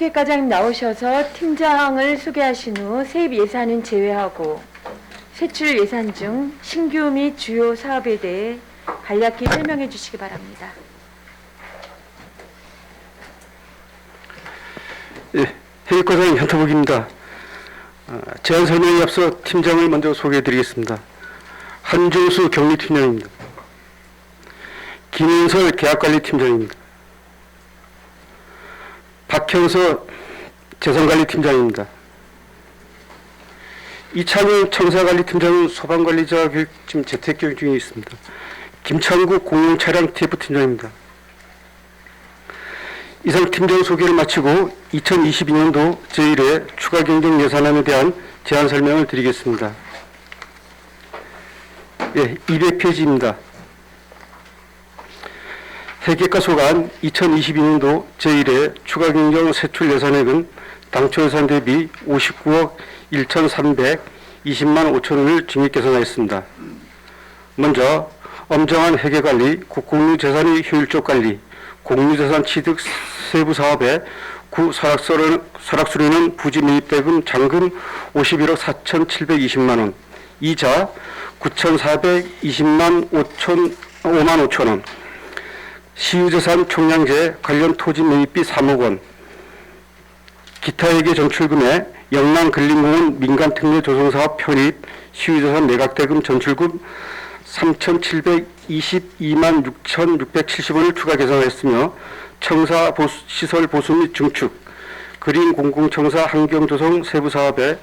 회계과장 나오셔서 팀장을 소개하신 후 세입 예산은 제외하고 세출 예산 중 신규 및 주요 사업에 대해 간략히 설명해 주시기 바랍니다. 예, 회계과장 현태복입니다. 제안 설명에 앞서 팀장을 먼저 소개해 드리겠습니다. 한종수 경리팀장입니다. 김은설 계약관리팀장입니다. 박형서 재산관리팀장입니다. 이창훈 청사관리팀장은 소방관리자 교육 지금 재택교육 중에 있습니다. 김창국 공용차량 TF팀장입니다. 이상 팀장 소개를 마치고 2022년도 제1회 추가 경정 예산안에 대한 제안 설명을 드리겠습니다. 예, 200페이지입니다. 회계과 소관 2022년도 제1회 추가 경정 세출 예산액은 당초 예산 대비 59억 1,320만 5천 원을 증액 계산하였습니다. 먼저 엄정한 회계관리, 국공유 재산의 효율적 관리, 공유재산 취득 세부 사업에 구 설악수료는 부지 매입대금 잔금 51억 4,720만 원, 이자 9,420만 5천 원, 시유재산 총량제 관련 토지 매입비 3억 원, 기타 회계 정출금에 영남근린공원 민간특례 조성사업 편입 시유재산 매각대금 전출금 3,722만 6,670원을 추가 계산하였으며 청사 시설 보수 및 증축, 그린 공공청사 환경조성 세부사업에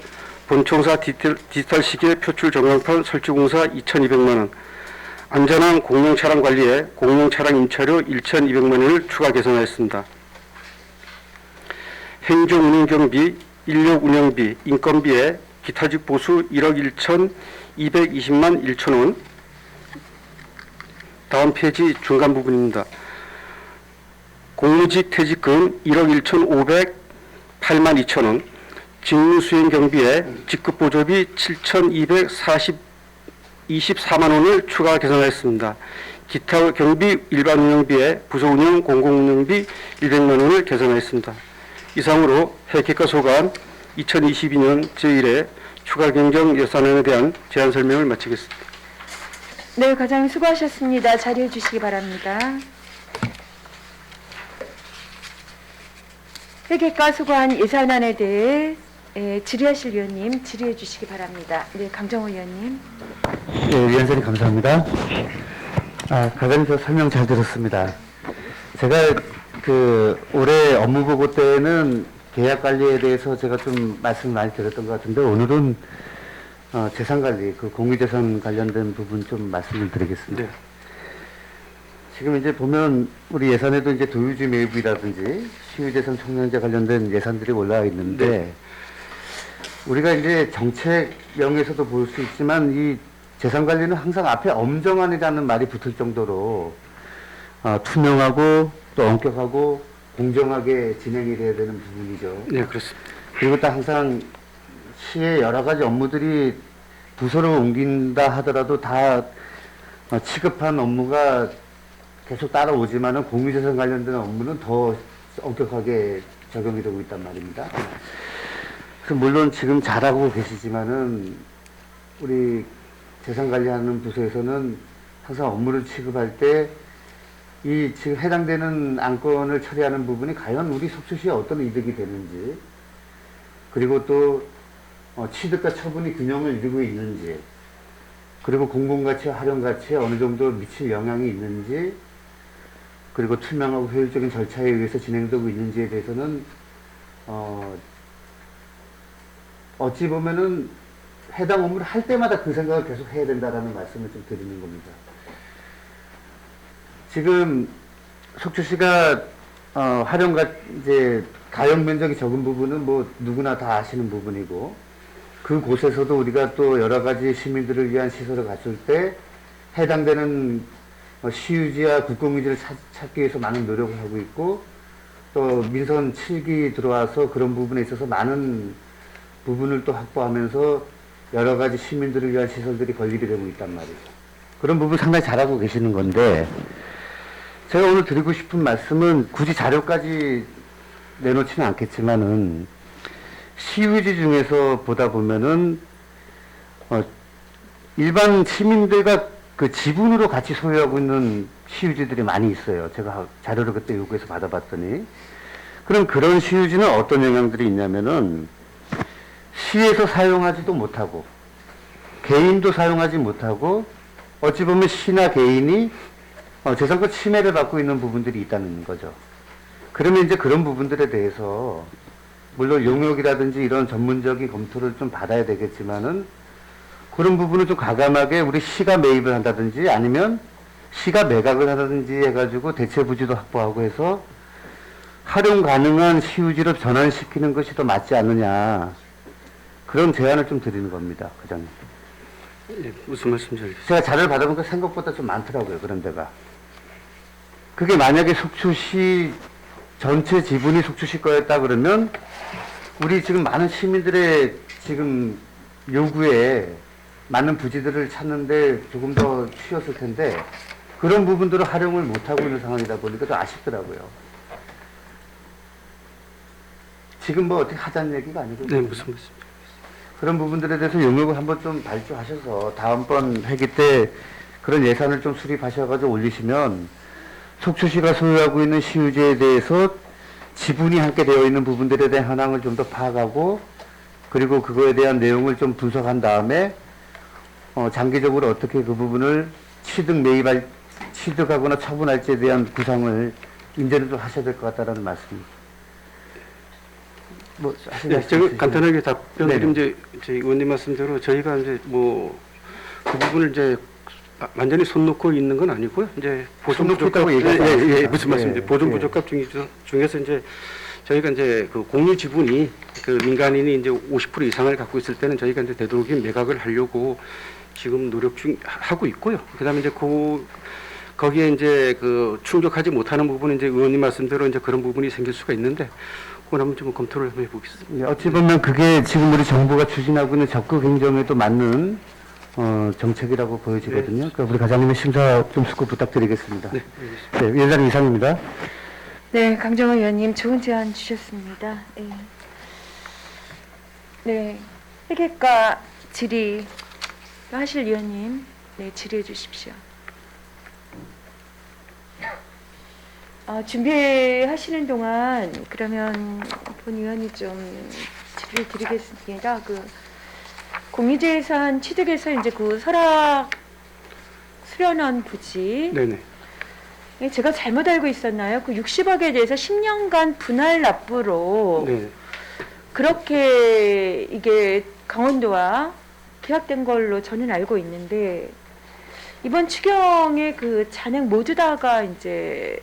본청사 디지털 시계 표출 전광판 설치공사 2,200만 원, 안전한 공용차량 관리에 공용차량 임차료 1,200만 원을 추가 계산하였습니다. 행정운영경비, 인력운영비, 인건비에 기타직 보수 1억 1,220만 1천 원. 다음 페이지 중간 부분입니다. 공무직 퇴직금 1억 1,508만 2천 원, 직무수행 경비에 직급보조비 7,224만 원을 추가 계산하였습니다. 기타 경비 일반 운영비에 부서운영 공공운영비 100만 원을 계산하였습니다. 이상으로 회계과 소관 2022년 제1회 추가 경정 예산안에 대한 제안 설명을 마치겠습니다. 네, 과장님 수고하셨습니다. 자리해 주시기 바랍니다. 회계과 소관 예산안에 대해 질의하실 위원님 질의해 주시기 바랍니다. 네, 강정호 위원님. 네, 위원장님 감사합니다. 과장님 저 설명 잘 들었습니다. 제가 올해 업무보고 때는 계약 관리에 대해서 제가 좀 말씀 많이 드렸던 것 같은데 오늘은 재산관리, 공유재산 관련된 부분 좀 말씀을 드리겠습니다. 네. 지금 이제 보면 우리 예산에도 이제 도유지 매입이라든지 시유재산 총량제 관련된 예산들이 올라와 있는데 네. 우리가 이제 정책명에서도 볼 수 있지만 이 재산관리는 항상 앞에 엄정한이라는 말이 붙을 정도로 투명하고 또 엄격하고 공정하게 진행이 돼야 되는 부분이죠. 네, 그렇습니다. 그리고 또 항상 시의 여러 가지 업무들이 부서로 옮긴다 하더라도 다 취급한 업무가 계속 따라오지만은 공유재산 관련된 업무는 더 엄격하게 적용이 되고 있단 말입니다. 그래서 물론 지금 잘하고 계시지만은 우리 재산관리하는 부서에서는 항상 업무를 취급할 때 이 지금 해당되는 안건을 처리하는 부분이 과연 우리 속초시에 어떤 이득이 되는지, 그리고 또 취득과 처분이 균형을 이루고 있는지, 그리고 공공가치와 활용가치에 어느 정도 미칠 영향이 있는지, 그리고 투명하고 효율적인 절차에 의해서 진행되고 있는지에 대해서는 어찌 보면은 해당 업무를 할 때마다 그 생각을 계속 해야 된다라는 말씀을 좀 드리는 겁니다. 지금 속초시가 이제 가용 면적이 적은 부분은 뭐 누구나 다 아시는 부분이고, 그곳에서도 우리가 또 여러 가지 시민들을 위한 시설을 갖출 때 해당되는 시유지와 국공유지를 찾기 위해서 많은 노력을 하고 있고, 또 민선 7기 들어와서 그런 부분에 있어서 많은 부분을 또 확보하면서 여러 가지 시민들을 위한 시설들이 건립이 되고 있단 말이죠. 그런 부분 상당히 잘하고 계시는 건데, 제가 오늘 드리고 싶은 말씀은 굳이 자료까지 내놓지는 않겠지만은 시유지 중에서 보다 보면은 일반 시민들과 그 지분으로 같이 소유하고 있는 시유지들이 많이 있어요. 제가 자료를 그때 요구해서 받아봤더니. 그럼 그런 시유지는 어떤 영향들이 있냐면은 시에서 사용하지도 못하고 개인도 사용하지 못하고 어찌 보면 시나 개인이 재산권 침해를 받고 있는 부분들이 있다는 거죠. 그러면 이제 그런 부분들에 대해서 물론 용역이라든지 이런 전문적인 검토를 좀 받아야 되겠지만은 그런 부분을 좀 과감하게 우리 시가 매입을 한다든지 아니면 시가 매각을 하든지 해가지고 대체 부지도 확보하고 해서 활용 가능한 시유지로 전환시키는 것이 더 맞지 않느냐 그런 제안을 좀 드리는 겁니다, 회장님. 예, 무슨 말씀인지 알겠습니다. 제가 자료를 받아보니까 생각보다 좀 많더라고요, 그런 데가. 그게 만약에 속초시 전체 지분이 속초시 거였다 그러면 우리 지금 많은 시민들의 지금 요구에 많은 부지들을 찾는데 조금 더 쉬웠을 텐데 그런 부분들을 활용을 못하고 있는 상황이다 보니까 좀 아쉽더라고요. 지금 뭐 어떻게 하자는 얘기가 아니고 네, 무슨 말씀? 그런 부분들에 대해서 용역을 한번 좀 발주하셔서 다음번 회기 때 그런 예산을 좀 수립하셔가지고 올리시면 속초시가 소유하고 있는 시유지에 대해서 지분이 함께 되어 있는 부분들에 대한 현황을 좀 더 파악하고 그리고 그거에 대한 내용을 좀 분석한 다음에 장기적으로 어떻게 그 부분을 취득하거나 처분할지에 대한 구상을 이제는 좀 하셔야 될 것 같다라는 말씀입니다. 뭐 하실 네, 말씀 제가 있으시면. 간단하게 답변드리면 네네. 이제 저희 의원님 말씀대로 저희가 이제 뭐 그 부분을 이제 완전히 손 놓고 있는 건 아니고요. 이제 보존 손 놓고 부족값, 있다고 얘기하지 않습니다. 무슨 말씀인지 예, 보존 예. 부족값 중에서 이제 저희가 이제 그 공유 지분이 그 민간인이 이제 50% 이상을 갖고 있을 때는 저희가 이제 되도록이면 매각을 하려고 지금 노력 중 하고 있고요. 그다음에 이제 거기에 이제 그 충족하지 못하는 부분은 이제 의원님 말씀대로 이제 그런 부분이 생길 수가 있는데 그건 한번 좀 검토를 한번 해보겠습니다. 예, 어찌 보면 그게 지금 우리 정부가 추진하고 있는 적극 행정에도 맞는 정책이라고 보여지거든요. 그러니까 우리 과장님의 심사 좀 수고 부탁드리겠습니다. 네, 알겠습니다. 네, 위원장님 이상입니다. 네, 강정호 의원님 좋은 제안 주셨습니다. 네, 네 회계과 질의 하실 의원님, 네 질의해 주십시오. 준비하시는 동안 그러면 본 의원이 좀 질의를 드리겠습니다. 그 공유재산 취득에서 이제 그 설악 수련원 부지 네네. 제가 잘못 알고 있었나요? 그 60억에 대해서 10년간 분할 납부로 네. 그렇게 이게 강원도와 계약된 걸로 저는 알고 있는데 이번 추경에 그 잔액 모두 다가 이제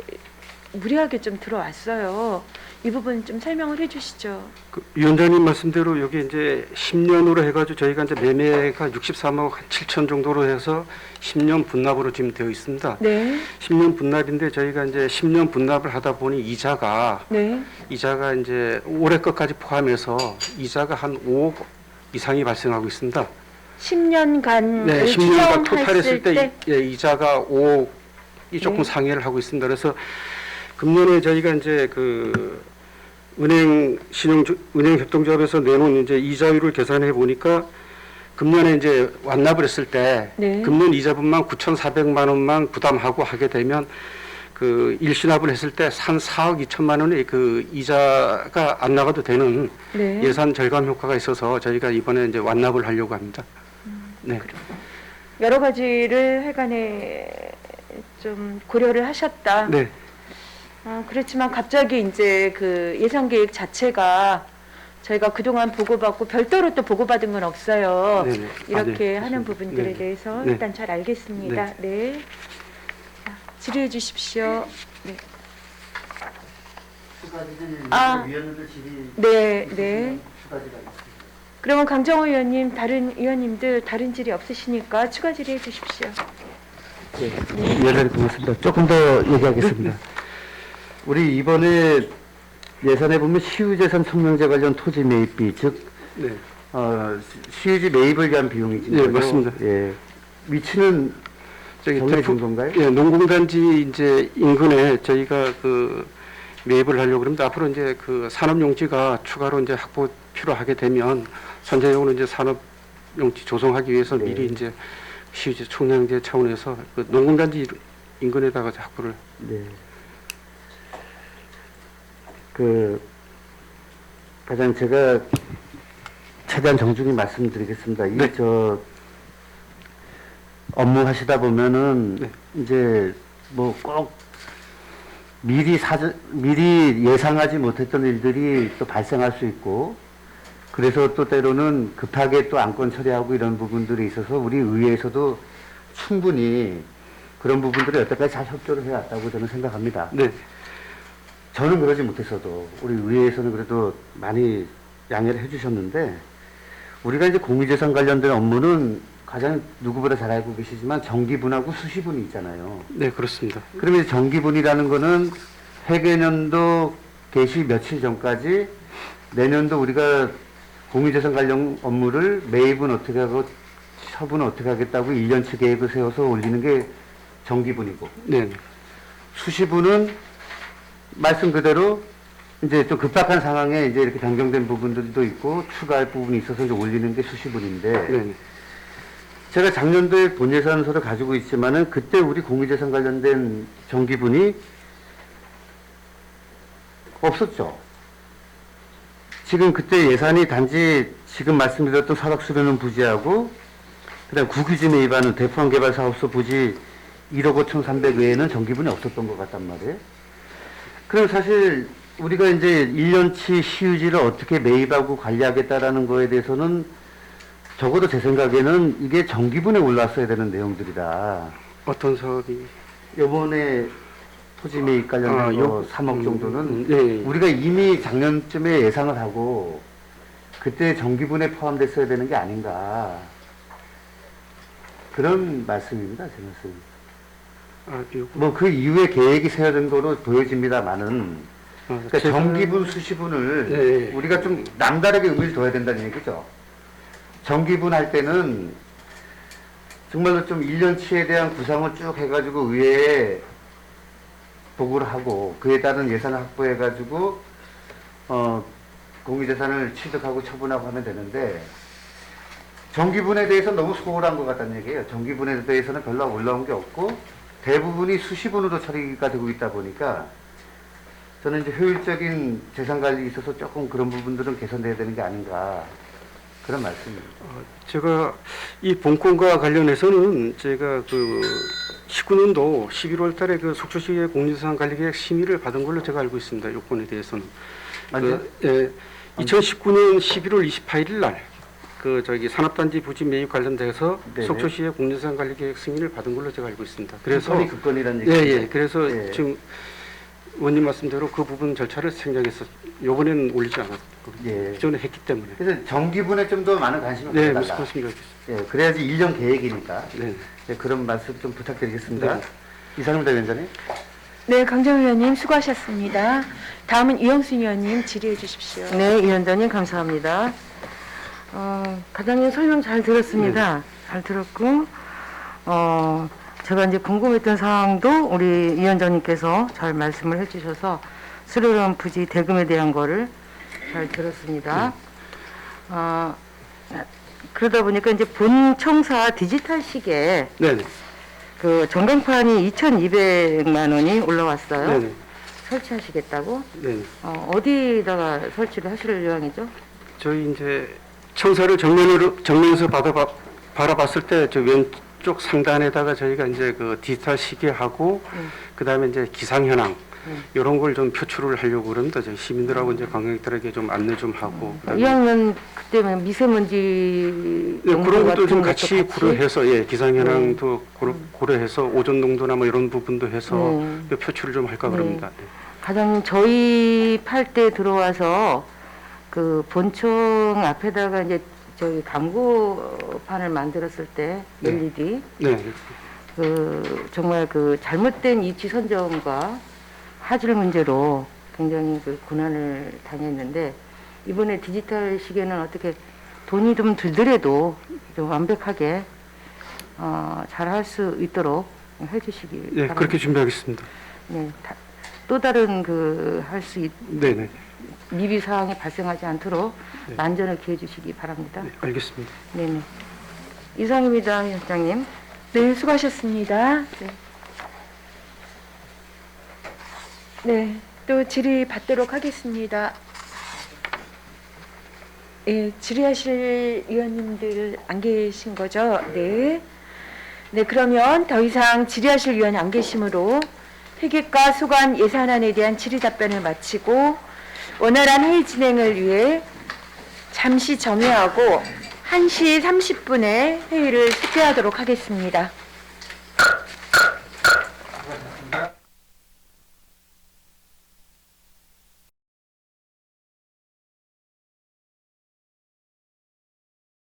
무리하게 좀 들어왔어요. 이 부분 좀 설명을 해주시죠. 그 위원장님 말씀대로 여기 이제 10년으로 해가지고 저희가 이제 매매가 63억 7천 정도로 해서 10년 분납으로 지금 되어 있습니다. 네, 10년 분납인데 저희가 이제 10년 분납을 하다 보니 이자가 네, 이제 올해 것까지 포함해서 이자가 한 5억 이상이 발생하고 있습니다. 10년간 네, 10년간 토탈했을 추정했을 때 예, 이자가 5억이 조금 네. 상회를 하고 있습니다. 그래서 금년에 저희가 이제 그 은행 협동조합에서 내놓은 이제 이자율을 계산해 보니까 금년에 이제 완납을 했을 때 네. 금년 이자분만 9,400만 원만 부담하고 하게 되면 그 일시납을 했을 때 한 4억 2천만 원의 그 이자가 안 나가도 되는 네. 예산 절감 효과가 있어서 저희가 이번에 이제 완납을 하려고 합니다. 네. 여러 가지를 해간에 좀 고려를 하셨다. 네. 그렇지만 갑자기 이제 그 예산 계획 자체가 저희가 그동안 보고받고 별도로 또 보고받은 건 없어요. 네네. 이렇게 네. 하는 부분들에 네네. 대해서 네. 일단 잘 알겠습니다. 네. 자, 질의해 주십시오. 네. 위원님들 질의 네, 네. 추가지가 있습니다. 그러면 강정호 의원님, 다른 의원님들 다른 질의 없으시니까 추가 질의해 주십시오. 위원장님 고맙습니다. 조금 더 얘기하겠습니다. 우리 이번에 예산에 보면 시유재산 청량제 관련 토지 매입비, 즉 네. 시유지 매입을 위한 비용이지. 네, 맞습니다. 예. 위치는 저기 정해진 건가요? 예, 농공단지 이제 인근에 저희가 그 매입을 하려고 그럽니다. 앞으로 이제 그 산업용지가 추가로 이제 확보 필요하게 되면 선제적으로 이제 산업용지 조성하기 위해서 네. 미리 이제 시유지 총량제 차원에서 그 농공단지 인근에다가 확보를. 네. 그 가장 제가 최대한 정중히 말씀드리겠습니다. 네. 저 업무 하시다 보면은 네. 이제 뭐 꼭 미리 예상하지 못했던 일들이 또 발생할 수 있고, 그래서 또 때로는 급하게 또 안건 처리하고 이런 부분들이 있어서 우리 의회에서도 충분히 그런 부분들을 여태까지 잘 협조를 해왔다고 저는 생각합니다. 네. 저는 그러지 못했어도 우리 의회에서는 그래도 많이 양해를 해주셨는데, 우리가 이제 공유재산 관련된 업무는 가장 누구보다 잘 알고 계시지만 정기분하고 수시분이 있잖아요. 네, 그렇습니다. 그러면 이제 정기분이라는 거는 회계년도 개시 며칠 전까지 내년도 우리가 공유재산 관련 업무를 매입은 어떻게 하고 처분은 어떻게 하겠다고 1년치 계획을 세워서 올리는 게 정기분이고, 네. 수시분은 말씀 그대로 이제 좀 급박한 상황에 이제 이렇게 변경된 부분들도 있고 추가할 부분이 있어서 이제 올리는 게 수시분인데, 네. 제가 작년도에 본예산서를 가지고 있지만은 그때 우리 공유재산 관련된 정기분이 없었죠. 지금 그때 예산이 단지 지금 말씀드렸던 설악수료는 부지하고 그다음 국유지 매입하는 대포항개발사업소 부지 1억 5,300 외에는 정기분이 없었던 것 같단 말이에요. 그럼 사실 우리가 이제 1년치 시유지를 어떻게 매입하고 관리하겠다라는 거에 대해서는 적어도 제 생각에는 이게 정기분에 올랐어야 되는 내용들이다. 어떤 사업이? 요번에 토지 매입 관련된 거 3억 정도는 네. 우리가 이미 작년쯤에 예상을 하고 그때 정기분에 포함됐어야 되는 게 아닌가. 그런 말씀입니다, 제 말씀. 아, 요거. 뭐 그 이후에 계획이 세워진 거로 보여집니다만은, 그러니까 제가- 정기분, 수시분을 네. 우리가 좀 남다르게 의미를 둬야 된다는 얘기죠. 정기분 할 때는 정말로 좀 1년치에 대한 구상을 쭉 해가지고 의회에 보고를 하고 그에 따른 예산을 확보해가지고 공유재산을 취득하고 처분하고 하면 되는데, 정기분에 대해서 너무 소홀한 것 같다는 얘기예요. 정기분에 대해서는 별로 올라온 게 없고 대부분이 수시분으로 처리가 되고 있다 보니까 저는 이제 효율적인 재산 관리에 있어서 조금 그런 부분들은 개선돼야 되는 게 아닌가, 그런 말씀입니다. 제가 이 본건과 관련해서는 제가 그 19년도 11월 달에 그 속초시의 공유재산 관리계획 심의를 받은 걸로 제가 알고 있습니다. 요건에 대해서는. 맞아요? 예, 2019년 11월 28일 날 그 저기 산업단지 부지 매입 관련돼서 네네. 속초시의 공유재산 관리계획 승인을 받은 걸로 제가 알고 있습니다. 그래서 건이 급건이라는 예, 얘기죠. 예. 그래서 예. 지금 원님 말씀대로 그 부분 절차를 생략해서 요번에는 올리지 않았고 예. 기존에 했기 때문에. 그래서 정기분에 좀 더 많은 관심을 네, 가져달라. 말씀하십니다. 예, 그래야지 1년 계획이니까. 네. 예, 그런 말씀 좀 부탁드리겠습니다. 네. 이상입니다, 위원장님. 네, 강정 의원님 수고하셨습니다. 다음은 이영순 의원님 질의해 주십시오. 네, 위원장님 감사합니다. 과장님 설명 잘 들었습니다. 잘 들었고, 제가 이제 궁금했던 사항도 우리 위원장님께서 잘 말씀을 해주셔서 수료원 부지 대금에 대한 거를 잘 들었습니다. 그러다 보니까 이제 본 청사 디지털 시계 네, 네. 그 전광판이 2,200만 원이 올라왔어요. 네, 네. 설치하시겠다고? 네. 어디다가 설치를 하실 예정이죠? 저희 이제 청사를 정면에서 바라봤을 때 저 왼쪽 상단에다가 저희가 이제 그 디지털 시계하고 그다음에 이제 기상 현황 이런 걸 좀 표출을 하려고 그럽니다. 저희 시민들하고 이제 관광객들에게 좀 안내 좀 하고. 그다음에 이왕은 그때는 미세먼지 네, 농도 그런 것도 같은 좀 것도 같이 고려해서 예, 기상 현황도 고려해서 오존 농도나 뭐 이런 부분도 해서 표출을 좀 할까 네. 그럽니다. 네. 과장님 저희 팔 때 들어와서 그 본청 앞에다가 이제 저희 당구판을 만들었을 때 네. LED 네. 그 정말 그 잘못된 위치 선정과 화질 문제로 굉장히 그 고난을 당했는데, 이번에 디지털 시계는 어떻게 돈이 좀 들더라도 좀 완벽하게 잘 할 수 있도록 해주시기 네, 바랍니다. 그렇게 준비하겠습니다. 네, 또 다른 그 할 수 있 네네. 미비 사항이 발생하지 않도록 네. 만전을 기해 주시기 바랍니다. 네, 알겠습니다. 네네. 이상입니다, 위원장님. 네, 수고하셨습니다. 네. 네, 또 질의 받도록 하겠습니다. 예, 질의하실 위원님들 안 계신 거죠? 네. 네, 그러면 더 이상 질의하실 위원이 안 계시므로 회계과 소관 예산안에 대한 질의 답변을 마치고 원활한 회의 진행을 위해 잠시 정회하고 1시 30분에 회의를 실시하도록 하겠습니다.